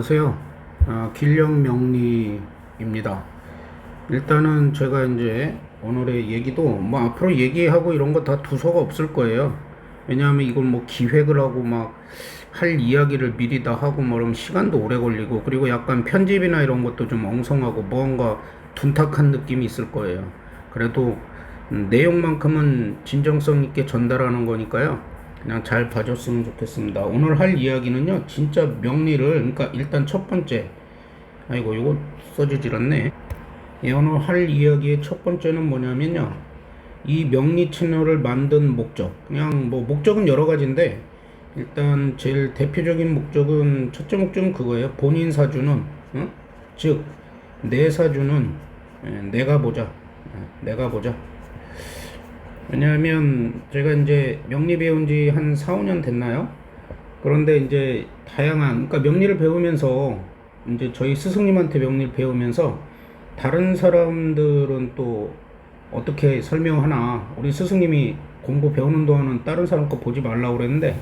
안녕하세요. 길령명리입니다. 일단은 제가 이제 오늘의 얘기도 뭐 앞으로 얘기하고 이런 거 다 두서가 없을 거예요. 왜냐하면 이걸 뭐 기획을 하고 막 할 이야기를 미리 다 하고 뭐 그러면 시간도 오래 걸리고, 그리고 약간 편집이나 이런 것도 좀 엉성하고 뭔가 둔탁한 느낌이 있을 거예요. 그래도 내용만큼은 진정성 있게 전달하는 거니까요. 그냥 잘 봐줬으면 좋겠습니다. 오늘 할 이야기는요, 진짜 명리를, 그러니까 일단 첫 번째, 아이고, 이거 써주질 않네. 예, 오늘 할 이야기의 첫 번째는 뭐냐면요, 이 명리 채널을 만든 목적. 그냥 뭐, 목적은 여러 가지인데, 일단 제일 대표적인 목적은, 첫째 목적은 그거예요. 본인 사주는, 즉, 내 사주는, 내가 보자. 내가 보자. 왜냐하면 제가 이제 명리 배운 지 한 4, 5년 됐나요? 그런데 이제 다양한, 그러니까 명리를 배우면서 이제 저희 스승님한테 명리를 배우면서 다른 사람들은 또 어떻게 설명하나, 우리 스승님이 공부 배우는 동안은 다른 사람 거 보지 말라고 그랬는데,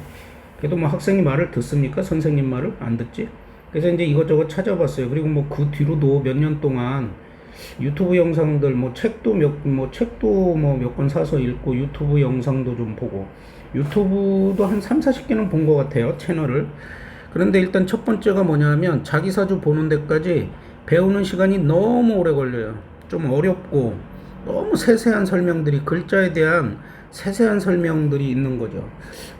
그래도 뭐 학생이 말을 듣습니까? 선생님 말을 안 듣지? 그래서 이제 이것저것 찾아봤어요. 그리고 뭐 그 뒤로도 몇 년 동안 유튜브 영상들, 뭐 책도 몇 권 사서 읽고, 유튜브 영상도 좀 보고, 유튜브도 한 3, 40개는 본 것 같아요, 채널을. 그런데 일단 첫 번째가 뭐냐면, 자기 사주 보는 데까지 배우는 시간이 너무 오래 걸려요. 좀 어렵고, 너무 세세한 설명들이, 글자에 대한 세세한 설명들이 있는 거죠.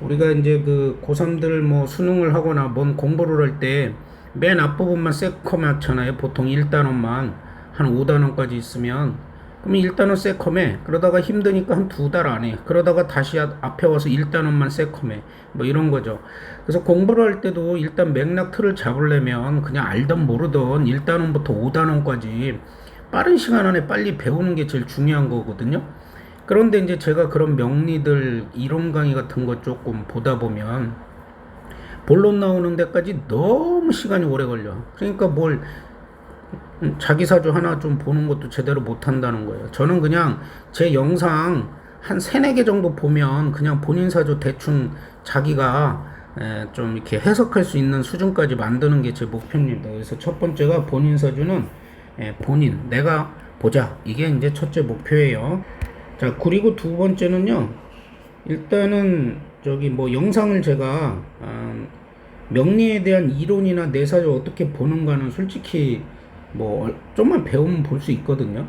우리가 이제 그 고3들 뭐 수능을 하거나 뭔 공부를 할 때 맨 앞부분만 새커맣잖아요. 보통 1단원만 한 5단원까지 있으면, 그러면 1단원 새컴해. 그러다가 힘드니까 한 2달 안에, 그러다가 다시 앞에 와서 1단원만 새컴해. 뭐 이런 거죠. 그래서 공부를 할 때도 일단 맥락 틀을 잡으려면 그냥 알던 모르던 1단원부터 5단원까지 빠른 시간 안에 빨리 배우는 게 제일 중요한 거거든요. 그런데 이제 제가 그런 명리들 이론 강의 같은 거 조금 보다 보면 본론 나오는 데까지 너무 시간이 오래 걸려. 그러니까 뭘 자기 사주 하나 좀 보는 것도 제대로 못 한다는 거예요. 저는 그냥 제 영상 한 3, 4개 정도 보면 그냥 본인 사주 대충 자기가 좀 이렇게 해석할 수 있는 수준까지 만드는 게 제 목표입니다. 그래서 첫 번째가 본인 사주는 본인, 내가 보자. 이게 이제 첫째 목표예요. 자, 그리고 두 번째는요, 일단은 저기 뭐 영상을 제가 명리에 대한 이론이나 내 사주 어떻게 보는가는 솔직히 뭐 좀만 배우면 볼 수 있거든요.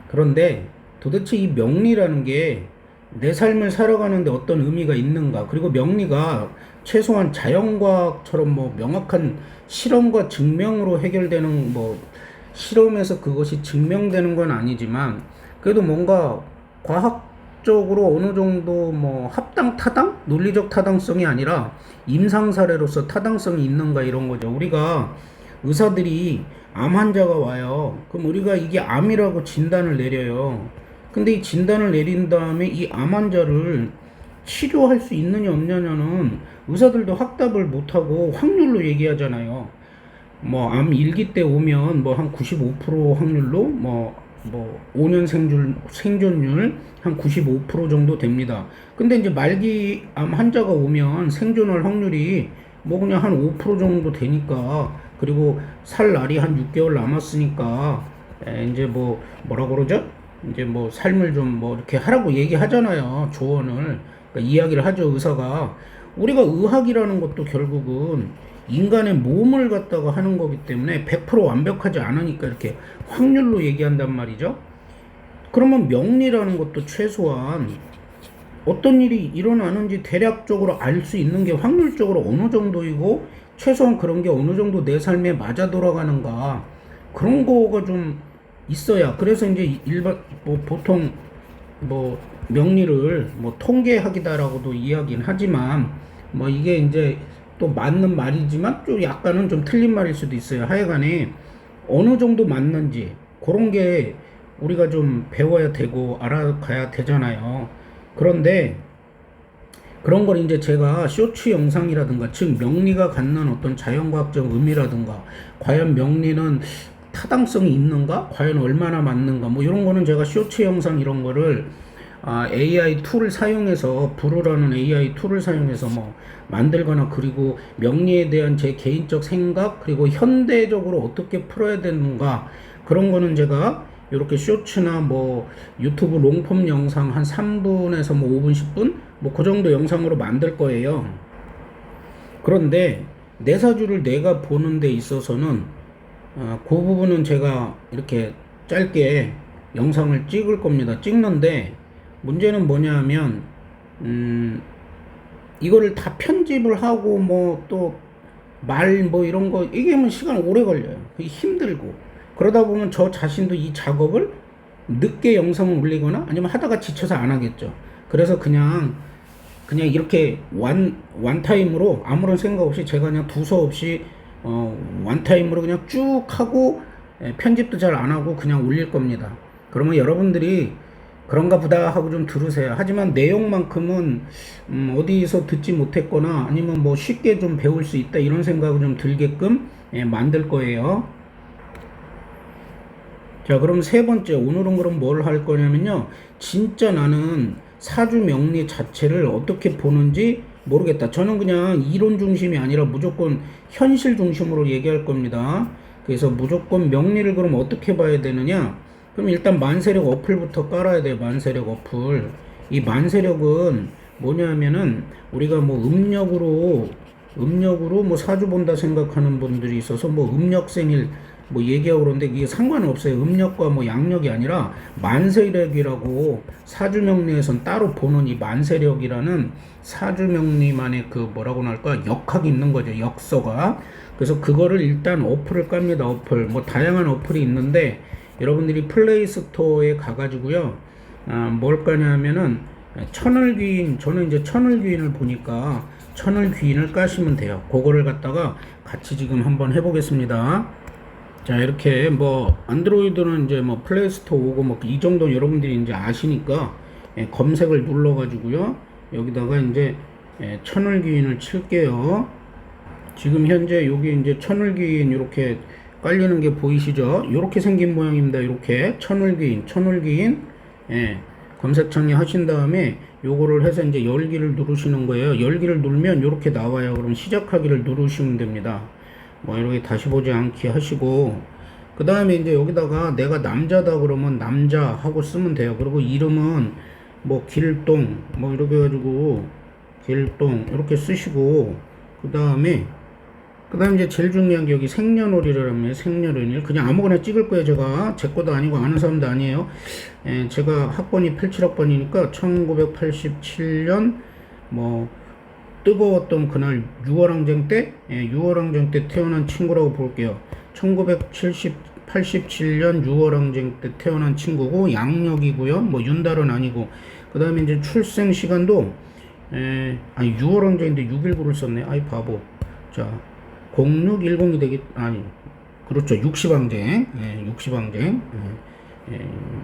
그런데 도대체 이 명리라는 게 내 삶을 살아가는데 어떤 의미가 있는가, 그리고 명리가 최소한 자연과학처럼 뭐 명확한 실험과 증명으로 해결되는, 뭐 실험에서 그것이 증명되는 건 아니지만 그래도 뭔가 과학적으로 어느 정도 뭐 합당 타당 논리적 타당성이 아니라 임상 사례로서 타당성이 있는가, 이런 거죠. 우리가 의사들이 암 환자가 와요. 그럼 우리가 이게 암이라고 진단을 내려요. 근데 이 진단을 내린 다음에 이 암 환자를 치료할 수 있느냐 없느냐는 의사들도 확답을 못하고 확률로 얘기하잖아요. 뭐 암 1기 때 오면 뭐 한 95% 확률로 뭐 5년 생존율 한 95% 정도 됩니다. 근데 이제 말기 암 환자가 오면 생존할 확률이 뭐 그냥 한 5% 정도 되니까, 그리고 살 날이 한 6개월 남았으니까 이제 뭐 뭐라 그러죠? 이제 뭐 삶을 좀 뭐 이렇게 하라고 얘기하잖아요. 조언을. 그러니까 이야기를 하죠, 의사가. 우리가 의학이라는 것도 결국은 인간의 몸을 갖다가 하는 거기 때문에 100% 완벽하지 않으니까 이렇게 확률로 얘기한단 말이죠. 그러면 명리라는 것도 최소한 어떤 일이 일어나는지 대략적으로 알 수 있는 게 확률적으로 어느 정도이고, 최소한 그런 게 어느 정도 내 삶에 맞아 돌아가는가, 그런 거가 좀 있어야. 그래서 이제 일반 뭐 보통 뭐 명리를 뭐 통계학이다라고도 이야기는 하지만, 뭐 이게 이제 또 맞는 말이지만 좀 약간은 좀 틀린 말일 수도 있어요. 하여간에 어느 정도 맞는지 그런 게 우리가 좀 배워야 되고 알아가야 되잖아요. 그런데 그런 걸 이제 제가 쇼츠 영상이라든가, 즉 명리가 갖는 어떤 자연과학적 의미라든가, 과연 명리는 타당성이 있는가, 과연 얼마나 맞는가, 뭐 이런 거는 제가 쇼츠 영상 이런 거를 AI 툴을 사용해서 브루라는 AI 툴을 사용해서 뭐 만들거나 그리고 명리에 대한 제 개인적 생각 그리고 현대적으로 어떻게 풀어야 되는가 그런 거는 제가 이렇게 쇼츠나 뭐 유튜브 롱폼 영상 한 3분에서 뭐 5분 10분 뭐 그 정도 영상으로 만들 거예요. 그런데 내 사주를 내가 보는 데 있어서는 그 부분은 제가 이렇게 짧게 영상을 찍을 겁니다. 찍는데 문제는 뭐냐 하면 이거를 다 편집을 하고 뭐 또 말 뭐 이런 거 이게 뭐 시간 오래 걸려요. 힘들고 그러다 보면 저 자신도 이 작업을 늦게 영상을 올리거나 아니면 하다가 지쳐서 안 하겠죠. 그래서 그냥 이렇게 원타임으로 아무런 생각 없이 제가 그냥 두서없이 원타임으로 그냥 쭉 하고 편집도 잘 안 하고 그냥 올릴 겁니다. 그러면 여러분들이 그런가 보다 하고 좀 들으세요. 하지만 내용만큼은 어디서 듣지 못했거나 아니면 뭐 쉽게 좀 배울 수 있다 이런 생각을 좀 들게끔 만들 거예요. 자, 그럼 세 번째, 오늘은 그럼 뭘 할 거냐면요. 진짜 나는 사주 명리 자체를 어떻게 보는지 모르겠다. 저는 그냥 이론 중심이 아니라 무조건 현실 중심으로 얘기할 겁니다. 그래서 무조건 명리를 그럼 어떻게 봐야 되느냐? 그럼 일단 만세력 어플부터 깔아야 돼요. 만세력 어플. 이 만세력은 뭐냐면은 우리가 뭐 음력으로 뭐 사주 본다 생각하는 분들이 있어서 뭐 음력생일 뭐 얘기하고 그러는데 이게 상관은 없어요. 음력과 뭐 양력이 아니라 만세력이라고 사주명리에선 따로 보는 이 만세력이라는 사주명리만의 그 뭐라고 할까 역학이 있는 거죠. 역서가. 그래서 그거를 일단 어플을 깝니다. 어플. 뭐 다양한 어플이 있는데 여러분들이 플레이스토어에 가가지고요. 뭘 까냐면은 천을귀인, 저는 이제 천을귀인을 보니까 천을귀인을 까시면 돼요. 그거를 갖다가 같이 지금 한번 해보겠습니다. 자, 이렇게 뭐 안드로이드는 이제 뭐 플레이스토어 오고 뭐 이 정도 여러분들이 이제 아시니까 검색을 눌러 가지고요. 여기다가 이제 천을귀인을 칠게요. 지금 현재 여기 이제 천을귀인 이렇게 깔리는 게 보이시죠? 이렇게 생긴 모양입니다. 이렇게 천을귀인 검색창에 하신 다음에 요거를 해서 이제 열기를 누르시는 거예요. 열기를 누르면 이렇게 나와요. 그럼 시작하기를 누르시면 됩니다. 뭐 이렇게 다시 보지 않기 하시고 그 다음에 이제 여기다가 내가 남자다 그러면 남자 하고 쓰면 돼요. 그리고 이름은 뭐 길동 뭐 이렇게 해가지고 길동 이렇게 쓰시고 그 다음에 이제 제일 중요한 게 여기 생년월일이라면 생년월일 그냥 아무거나 찍을 거예요. 제가 제 것도 아니고 아는 사람도 아니에요. 제가 학번이 87학번이니까 1987년 뭐 뜨거웠던 그날 6월항쟁 때 6월항쟁 때 태어난 친구라고 볼게요. 1987년 6월항쟁 때 태어난 친구고 양력이고요. 뭐 윤달은 아니고 그 다음에 이제 출생 시간도 6월항쟁인데 619를 썼네. 아이 바보. 자 0610이 되겠 아니 그렇죠. 60항쟁 60항쟁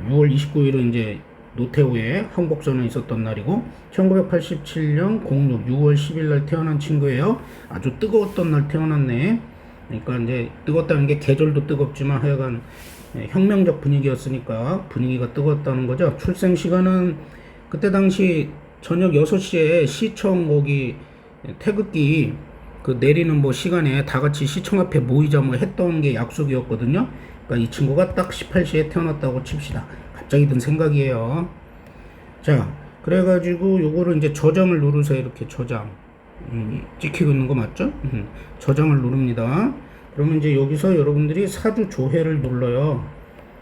6월 29일은 이제 노태우의 항복선언이 있었던 날이고 1987년 6월 10일 날 태어난 친구예요. 아주 뜨거웠던 날 태어났네. 그러니까 이제 뜨겁다는 게 계절도 뜨겁지만 하여간 혁명적 분위기였으니까 분위기가 뜨거웠다는 거죠. 출생 시간은 그때 당시 저녁 6시에 시청 거기 태극기 그 내리는 뭐 시간에 다 같이 시청 앞에 모이자 뭐 했던 게 약속이었거든요. 그러니까 이 친구가 딱 18시에 태어났다고 칩시다. 갑자기 든 생각이에요. 자, 그래가지고 요거를 이제 저장을 누르세요. 이렇게 저장. 찍히고 있는 거 맞죠? 저장을 누릅니다. 그러면 이제 여기서 여러분들이 사주 조회를 눌러요.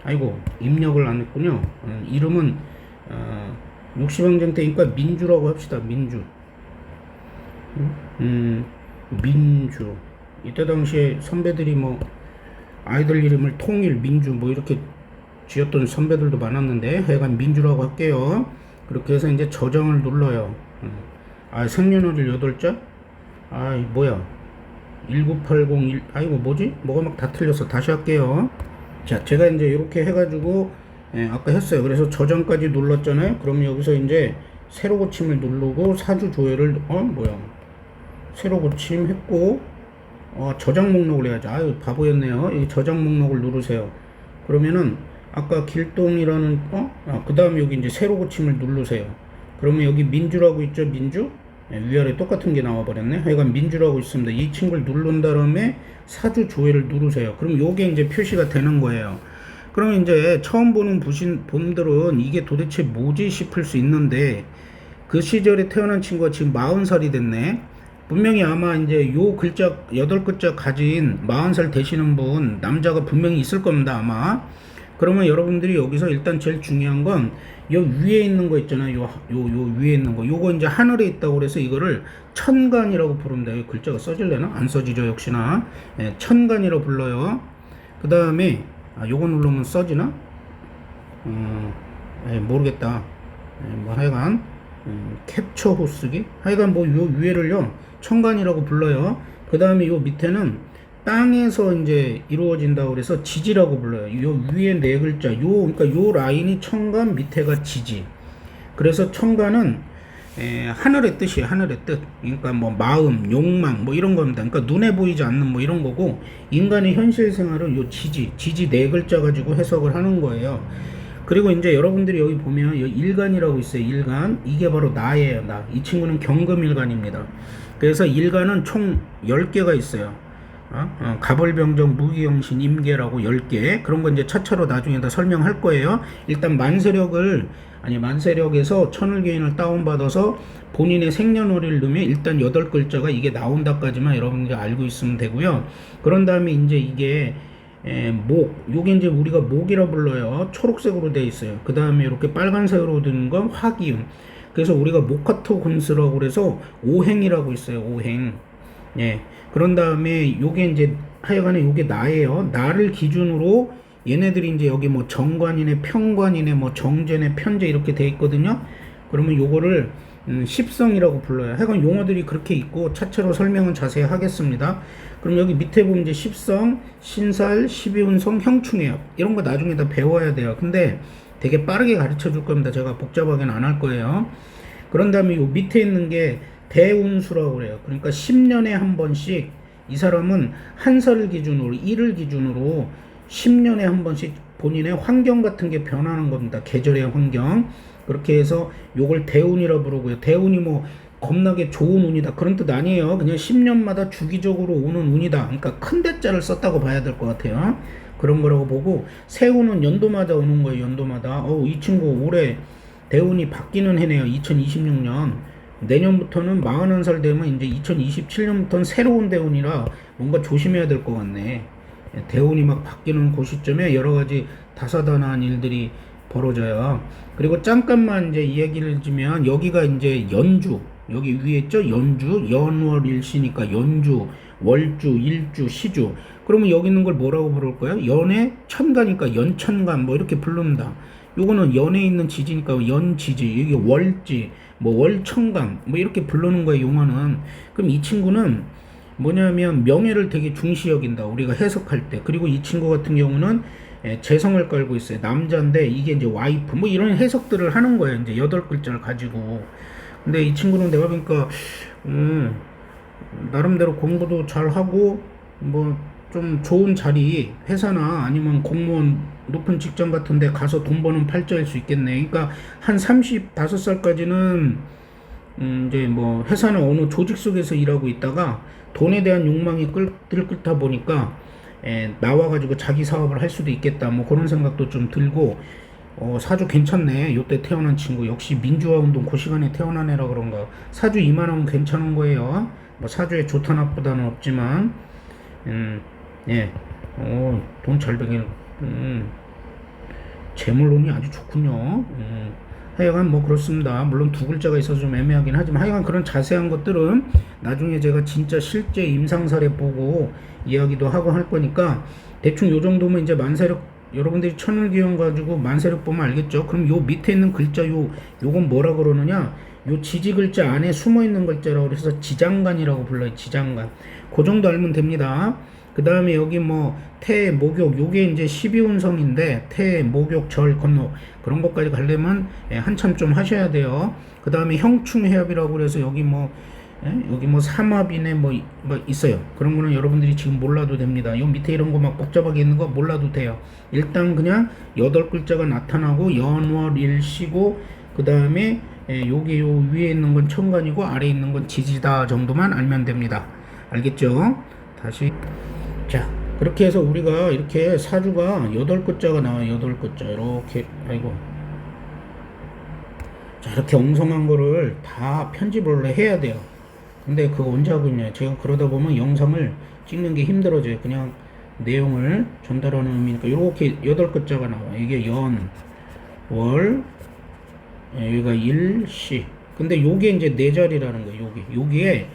아이고, 입력을 안 했군요. 이름은 60항쟁 때니까 민주라고 합시다. 민주. 민주. 이때 당시에 선배들이 뭐 아이들 이름을 통일, 민주 뭐 이렇게 지었던 선배들도 많았는데 하여간 민주라고 할게요. 그렇게 해서 이제 저장을 눌러요. 생년월일 8자? 뭐야 19801 아이고 뭐지? 뭐가 막 다 틀렸어. 다시 할게요. 자, 제가 이제 이렇게 해가지고 아까 했어요. 그래서 저장까지 눌렀잖아요. 그럼 여기서 이제 새로 고침을 누르고 사주 조회를 뭐야 새로 고침했고 저장 목록을 해야지. 아유 바보였네요. 이 저장 목록을 누르세요. 그러면은 아까 길동이라는 그 다음에 여기 이제 세로 고침을 누르세요. 그러면 여기 민주라고 있죠, 민주? 예, 위아래 똑같은 게 나와버렸네. 하여간 민주라고 있습니다. 이 친구를 누른 다음에 사주 조회를 누르세요. 그럼 요게 이제 표시가 되는 거예요. 그러면 이제 처음 보는 분들은 이게 도대체 뭐지 싶을 수 있는데, 그 시절에 태어난 친구가 지금 40살이 됐네. 분명히 아마 이제 요 글자 8글자 가진 40살 되시는 분 남자가 분명히 있을 겁니다, 아마. 그러면 여러분들이 여기서 일단 제일 중요한 건 요 위에 있는 거 있잖아요. 요 위에 있는 거. 요거 이제 하늘에 있다고 그래서 이거를 천간이라고 부릅니다. 이 글자가 써질래나? 안 써지죠, 역시나. 예, 천간이라고 불러요. 그 다음에 요거 누르면 써지나? 모르겠다. 뭐 하여간 캡처 호쓰기? 하여간 뭐 요 위에를요 천간이라고 불러요. 그 다음에 요 밑에는 땅에서 이제 이루어진다고 그래서 지지라고 불러요. 요 위에 네 글자, 그러니까 요 라인이 천간, 밑에가 지지. 그래서 천간은 하늘의 뜻이에요. 하늘의 뜻. 그러니까 뭐 마음, 욕망 뭐 이런 겁니다. 그러니까 눈에 보이지 않는 뭐 이런 거고, 인간의 현실 생활은 요 지지 네 글자 가지고 해석을 하는 거예요. 그리고 이제 여러분들이 여기 보면 일간이라고 있어요. 일간. 이게 바로 나예요. 나. 이 친구는 경금일간입니다. 그래서 일간은 총 10개가 있어요. 가벌병정, 무기영신, 임계라고 10개. 그런 거 이제 차차로 나중에 다 설명할 거예요. 일단 만세력에서 천을교인을 다운받아서 본인의 생년월일을 넣으면 일단 8글자가 이게 나온다까지만 여러분들이 알고 있으면 되고요. 그런 다음에 이제 이게 요게 이제 우리가 목이라 불러요. 초록색으로 되어 있어요. 그 다음에 이렇게 빨간색으로 된 건 화기운. 그래서 우리가 목화토금수라고 그래서 오행이라고 있어요. 오행. 예. 그런 다음에 요게 이제 하여간에 요게 나예요. 나를 기준으로 얘네들이 이제 여기 뭐 정관이네, 평관이네, 뭐 정제네, 편제 이렇게 돼 있거든요. 그러면 요거를 십성이라고 불러요. 하여간 용어들이 그렇게 있고 차체로 설명은 자세히 하겠습니다. 그럼 여기 밑에 보면 이제 십성, 신살, 십이운성, 형충해요. 이런 거 나중에 다 배워야 돼요. 근데 되게 빠르게 가르쳐 줄 겁니다. 제가 복잡하게는 안 할 거예요. 그런 다음에 요 밑에 있는 게 대운수라고 그래요. 그러니까 10년에 한 번씩 이 사람은 한 살을 기준으로, 일을 기준으로 10년에 한 번씩 본인의 환경 같은 게 변하는 겁니다. 계절의 환경. 그렇게 해서 요걸 대운이라 부르고요. 대운이 뭐 겁나게 좋은 운이다 그런 뜻 아니에요. 그냥 10년마다 주기적으로 오는 운이다. 그러니까 큰 대자를 썼다고 봐야 될 것 같아요. 그런 거라고 보고, 새운은 연도마다 오는 거예요. 연도마다. 이 친구 올해 대운이 바뀌는 해네요. 2026년. 내년부터는 41살 되면 이제 2027년부터는 새로운 대운이라 뭔가 조심해야 될 것 같네. 대운이 막 바뀌는 그 시점에 여러 가지 다사다난한 일들이 벌어져요. 그리고 잠깐만 이제 이야기를 해주면, 여기가 이제 연주, 여기 위에 있죠? 연주, 연월일시니까 연주, 월주, 일주, 시주. 그러면 여기 있는 걸 뭐라고 부를 거예요? 연의 천가니까 연천간 뭐 이렇게 부릅니다. 요거는 연에 있는 지지니까 연지지, 이게 월지, 뭐 월천간 뭐 이렇게 부르는 거예요, 용어는. 그럼 이 친구는 뭐냐면 명예를 되게 중시 여긴다, 우리가 해석할 때. 그리고 이 친구 같은 경우는 재성을 깔고 있어요. 남자인데 이게 이제 와이프 뭐 이런 해석들을 하는 거예요. 이제 8글자를 가지고. 근데 이 친구는 내가 보니까 나름대로 공부도 잘하고 뭐 좀 좋은 자리, 회사나 아니면 공무원 높은 직장 같은 데 가서 돈 버는 팔자일 수 있겠네. 그러니까 한 35살까지는 이제 뭐 회사나 어느 조직 속에서 일하고 있다가 돈에 대한 욕망이 끓다 보니까 나와가지고 자기 사업을 할 수도 있겠다, 뭐 그런 생각도 좀 들고. 사주 괜찮네. 요때 태어난 친구 역시 민주화 운동 그 시간에 태어난 애라 그런가. 사주 이만하면 괜찮은 거예요. 뭐 사주에 좋다 나쁘다는 없지만 예. 돈 잘 벌긴 재물론이 아주 좋군요. 하여간 뭐 그렇습니다. 물론 두 글자가 있어서 좀 애매하긴 하지만 하여간 그런 자세한 것들은 나중에 제가 진짜 실제 임상사례 보고 이야기도 하고 할 거니까 대충 요 정도면 이제 만세력, 여러분들이 천을기원 가지고 만세력 보면 알겠죠. 그럼 요 밑에 있는 글자 요건 뭐라 그러느냐, 요 지지 글자 안에 숨어 있는 글자라고 그래서 지장간이라고 불러요. 지장간. 그 정도 알면 됩니다. 그 다음에 여기 뭐 태, 목욕, 요게 이제 12운성인데 태, 목욕, 절, 건목 그런 것까지 가려면 한참 좀 하셔야 돼요. 그 다음에 형충해협이라고 그래서 여기 뭐 예? 여기 뭐 삼합이네 뭐 있어요. 그런 거는 여러분들이 지금 몰라도 됩니다. 요 밑에 이런 거 막 복잡하게 있는 거 몰라도 돼요. 일단 그냥 8글자가 나타나고 연월일시고 그 다음에 요게 요 위에 있는 건 천간이고 아래에 있는 건 지지다 정도만 알면 됩니다. 알겠죠? 다시 자 그렇게 해서 우리가 이렇게 사주가 8글자가 나와요. 8글자 이렇게 아이고 자 이렇게 엉성한 거를 다 편집을 해야 돼요. 근데 그거 언제 하고 있냐 제가 그러다 보면 영상을 찍는 게 힘들어져요. 그냥 내용을 전달하는 의미니까 이렇게 8글자가 나와요. 이게 연, 월, 여기가 일, 시. 근데 요게 이제 네 자리라는 거예요. 여기에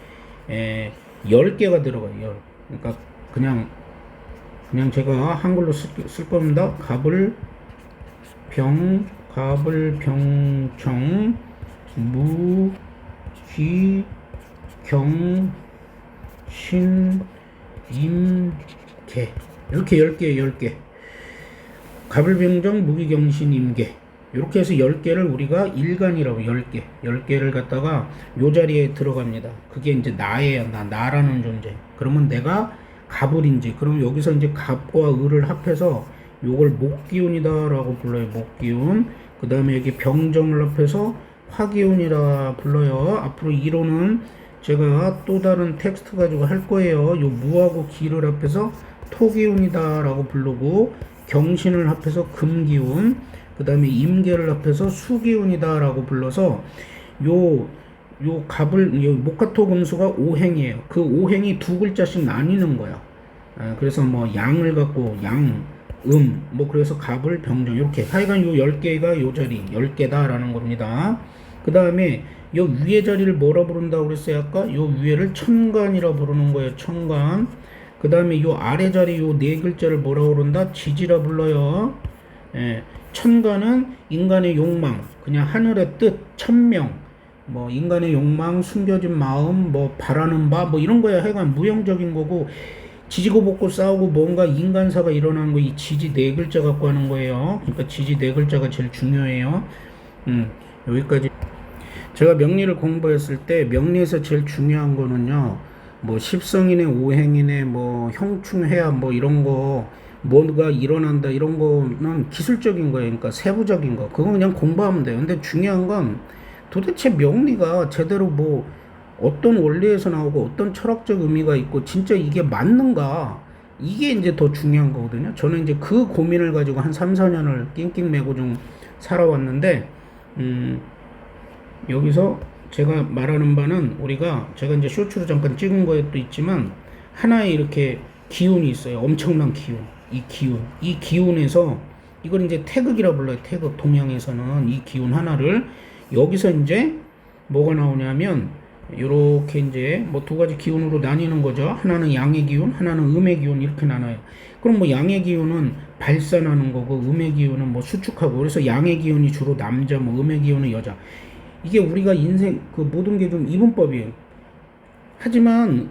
10개가 들어가요. 그러니까 그냥 제가 한글로 쓸 겁니다. 갑을병청 무기경신임계 이렇게 10개 갑을병정 무기경신임계 이렇게 해서 10개를 우리가 일간이라고 10개를 갖다가 요 자리에 들어갑니다. 그게 이제 나예요. 나라는 존재. 그러면 내가 갑을인지 그럼 여기서 이제 갑과 을을 합해서 요걸 목기운이다라고 불러요. 목기운. 그 다음에 여기 병정을 합해서 화기운이라 불러요. 앞으로 이론은 제가 또 다른 텍스트 가지고 할 거예요. 요 무하고 기를 합해서 토기운이다라고 부르고 경신을 합해서 금기운 그 다음에 임계를 합해서 수기운이다라고 불러서 요 갑을 목화토 금수가 오행이에요. 그 오행이 두 글자씩 나뉘는 거야. 그래서 뭐 양을 갖고 뭐 그래서 갑을 병정 이렇게 하여간 요 10개가 요 자리 10개다라는 겁니다. 그 다음에 요 위에 자리를 뭐라 부른다고 그랬어요? 아까 요 위에를 천간이라 부르는 거예요. 천간. 그 다음에 요 아래 자리 요 네 글자를 뭐라 부른다? 지지라 불러요. 천간은 인간의 욕망, 그냥 하늘의 뜻, 천명, 뭐 인간의 욕망, 숨겨진 마음, 뭐 바라는 바, 뭐 이런 거야. 하여간 무형적인 거고 지지고 볶고 싸우고 뭔가 인간사가 일어나는 거 이 지지 네 글자 갖고 하는 거예요. 그러니까 지지 네 글자가 제일 중요해요. 여기까지. 제가 명리를 공부했을 때 명리에서 제일 중요한 거는요. 뭐 십성이네 오행이네 뭐 형충해야 뭐 이런 거 뭐가 일어난다 이런 거는 기술적인 거예요. 그러니까 세부적인 거. 그건 그냥 공부하면 돼요. 근데 중요한 건 도대체 명리가 제대로 뭐 어떤 원리에서 나오고 어떤 철학적 의미가 있고 진짜 이게 맞는가 이게 이제 더 중요한 거거든요. 저는 이제 그 고민을 가지고 한 3, 4년을 낑낑매고 좀 살아왔는데 여기서 제가 말하는 바는 제가 이제 쇼츠로 잠깐 찍은 거에도 있지만 하나의 이렇게 기운이 있어요. 엄청난 기운. 이 기운에서 이걸 이제 태극이라 불러요. 태극. 동양에서는 이 기운 하나를 여기서 이제 뭐가 나오냐면 요렇게 이제 뭐 두 가지 기운으로 나뉘는 거죠. 하나는 양의 기운, 하나는 음의 기운 이렇게 나눠요. 그럼 뭐 양의 기운은 발산하는 거고 음의 기운은 뭐 수축하고 그래서 양의 기운이 주로 남자, 뭐 음의 기운은 여자. 이게 우리가 인생 그 모든 게 좀 이분법이에요. 하지만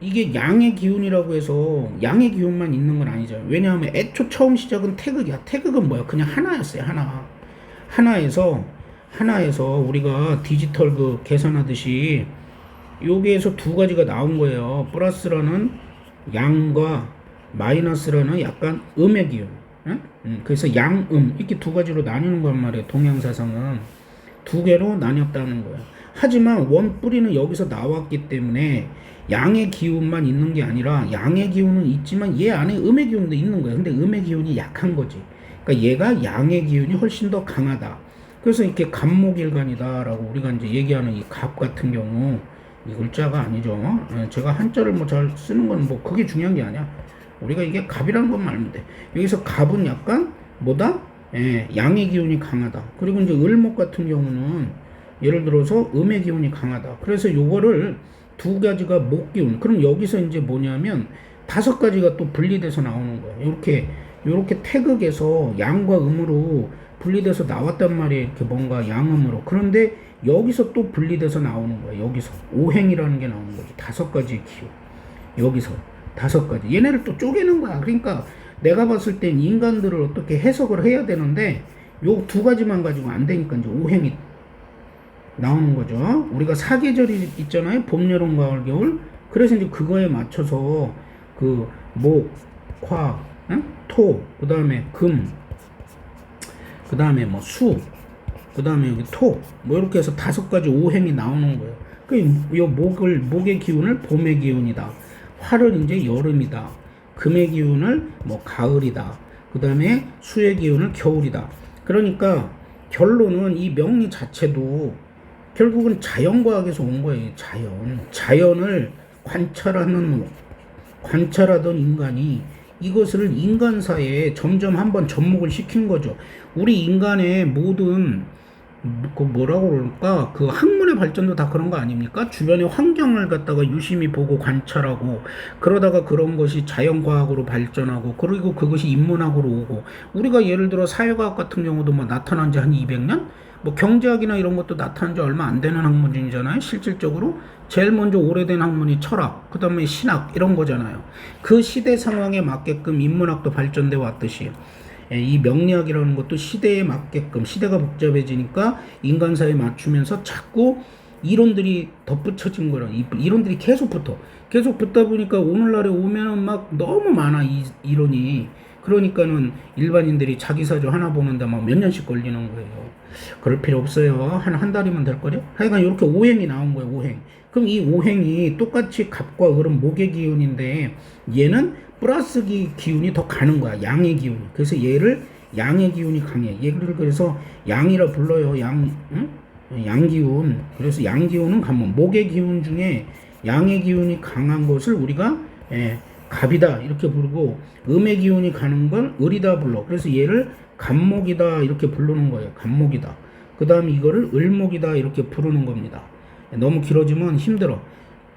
이게 양의 기운이라고 해서 양의 기운만 있는 건 아니죠. 왜냐하면 애초 처음 시작은 태극이야. 태극은 뭐야? 그냥 하나였어요. 하나에서 우리가 디지털 그 계산하듯이 여기에서 두 가지가 나온 거예요. 플러스라는 양과 마이너스라는 약간 음의 기운. 그래서 양음 이렇게 두 가지로 나뉘는 건 말이에요. 동양사상은 두 개로 나뉘었다는 거예요. 하지만 원 뿌리는 여기서 나왔기 때문에 양의 기운만 있는 게 아니라 양의 기운은 있지만 얘 안에 음의 기운도 있는 거예요. 근데 음의 기운이 약한 거지. 그러니까 얘가 양의 기운이 훨씬 더 강하다. 그래서 이렇게 갑목일간이다라고 우리가 이제 얘기하는 이 갑 같은 경우 이 글자가 아니죠. 제가 한자를 뭐 잘 쓰는 건 뭐 그게 중요한 게 아니야. 우리가 이게 갑이라는 것만 알면 돼. 여기서 갑은 약간 뭐다? 양의 기운이 강하다. 그리고 이제 을목 같은 경우는 예를 들어서 음의 기운이 강하다. 그래서 요거를 두 가지가 목기운. 그럼 여기서 이제 뭐냐면 5가지가 또 분리돼서 나오는 거예요. 요렇게 태극에서 양과 음으로 분리돼서 나왔단 말이에요. 이렇게 뭔가 양음으로. 그런데 여기서 또 분리돼서 나오는 거예요. 여기서 오행이라는 게 나오는 거지. 5가지의 기운. 여기서 5가지. 얘네를 또 쪼개는 거야. 그러니까 내가 봤을 땐 인간들을 어떻게 해석을 해야 되는데 요 2가지만 가지고 안 되니까 이제 오행이 나오는 거죠. 우리가 사계절이 있잖아요. 봄, 여름, 가을, 겨울. 그래서 이제 그거에 맞춰서 그 목, 화, 응? 토, 그 다음에 금, 그 다음에 뭐 수, 그 다음에 여기 토, 뭐 이렇게 해서 5가지 오행이 나오는 거예요. 요 목의 기운을 봄의 기운이다. 화를 이제 여름이다. 금의 기운을 뭐 가을이다. 그 다음에 수의 기운을 겨울이다. 그러니까 결론은 이 명리 자체도 결국은 자연과학에서 온 거예요. 자연을 관찰하던 인간이 이것을 인간사에 점점 한번 접목을 시킨 거죠. 우리 인간의 모든 그 뭐라고 그럴까? 그 학문의 발전도 다 그런 거 아닙니까? 주변의 환경을 갖다가 유심히 보고 관찰하고 그러다가 그런 것이 자연과학으로 발전하고 그리고 그것이 인문학으로 오고 우리가 예를 들어 사회과학 같은 경우도 뭐 나타난 지 한 200년? 뭐 경제학이나 이런 것도 나타난 지 얼마 안 되는 학문이잖아요. 실질적으로 제일 먼저 오래된 학문이 철학, 그 다음에 신학 이런 거잖아요. 그 시대 상황에 맞게끔 인문학도 발전돼 왔듯이 이 명리학이라는 것도 시대에 맞게끔 시대가 복잡해지니까 인간사에 맞추면서 자꾸 이론들이 덧붙여진 거라 이론들이 계속 붙다 보니까 오늘날에 오면은 막 너무 많아 이론이 그러니까는 일반인들이 자기 사주 하나 보는데 막 몇 년씩 걸리는 거예요. 그럴 필요 없어요. 한 달이면 될 거죠. 하여간 이렇게 오행이 나온 거예요. 오행. 그럼 이 오행이 똑같이 갑과 을은 목의 기운인데 얘는 플러스 기운이 더 가는 거야. 양의 기운이. 그래서 얘를 양의 기운이 강해. 얘를 그래서 양이라 불러요. 응? 양기운. 그래서 양기운은 가면 목의 기운 중에 양의 기운이 강한 것을 우리가 갑이다 이렇게 부르고 음의 기운이 가는 걸 을이다 불러. 그래서 얘를 갑목이다 이렇게 부르는 거예요. 갑목이다. 그 다음에 이거를 을목이다 이렇게 부르는 겁니다. 너무 길어지면 힘들어.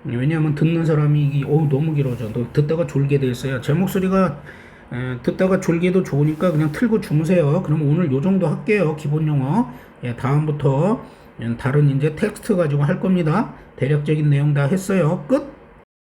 왜냐하면 듣는 사람이 이게 너무 길어져. 너 듣다가 졸게 돼 있어요. 제 목소리가 듣다가 졸기도 좋으니까 그냥 틀고 주무세요. 그럼 오늘 요 정도 할게요. 기본 용어. 다음부터 다른 이제 텍스트 가지고 할 겁니다. 대략적인 내용 다 했어요. 끝.